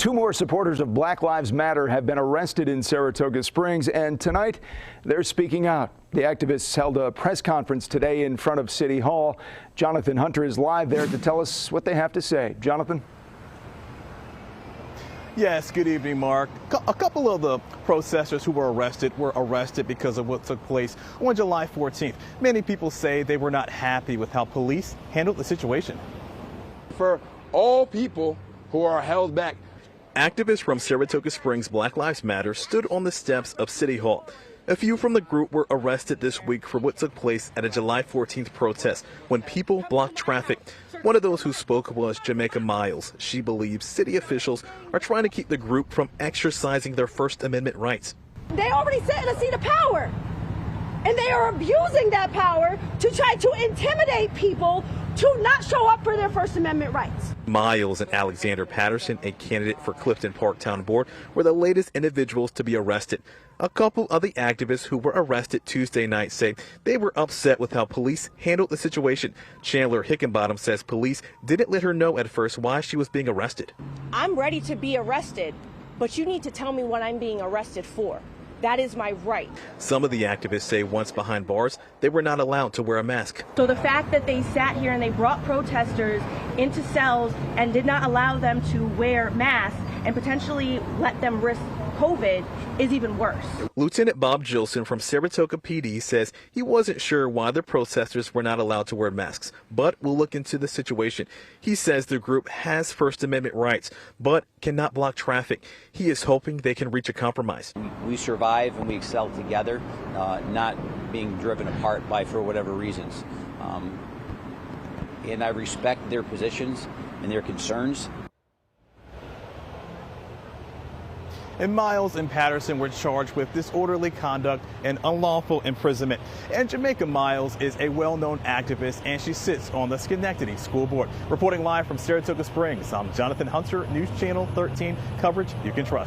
Two more supporters of Black Lives Matter have been arrested in Saratoga Springs, and tonight they're speaking out. The activists held a press conference today in front of City Hall. Jonathan Hunter is live there to tell us what they have to say. Jonathan? Yes, good evening, Mark. A couple of the protesters who were arrested because of what took place on July 14th. Many people say they were not happy with how police handled the situation. For all people who are held back. Activists from Saratoga Springs Black Lives Matter stood on the steps of City Hall. A few from the group were arrested this week for what took place at a July 14th protest when people blocked traffic. One of those who spoke was Jamaica Miles. She believes city officials are trying to keep the group from exercising their First Amendment rights. They already sit in a seat of power, and they are abusing that power to try to intimidate people to not show up for their First Amendment rights. Miles and Alexander Patterson, a candidate for Clifton Park Town Board, were the latest individuals to be arrested. A couple of the activists who were arrested Tuesday night say they were upset with how police handled the situation. Chandler Hickenbottom says police didn't let her know at first why she was being arrested. I'm ready to be arrested, but you need to tell me what I'm being arrested for. That is my right. Some of the activists say once behind bars, they were not allowed to wear a mask. So the fact that they sat here and they brought protesters into cells and did not allow them to wear masks and potentially let them risk COVID is even worse. Lieutenant Bob Jillson from Saratoga PD says he wasn't sure why the protesters were not allowed to wear masks, but will look into the situation. He says the group has First Amendment rights, but cannot block traffic. He is hoping they can reach a compromise. We survive and we excel together, not being driven apart for whatever reasons. And I respect their positions and their concerns. And Miles and Patterson were charged with disorderly conduct and unlawful imprisonment. And Jamaica Miles is a well-known activist, and she sits on the Schenectady School Board. Reporting live from Saratoga Springs, I'm Jonathan Hunter, News Channel 13, coverage you can trust.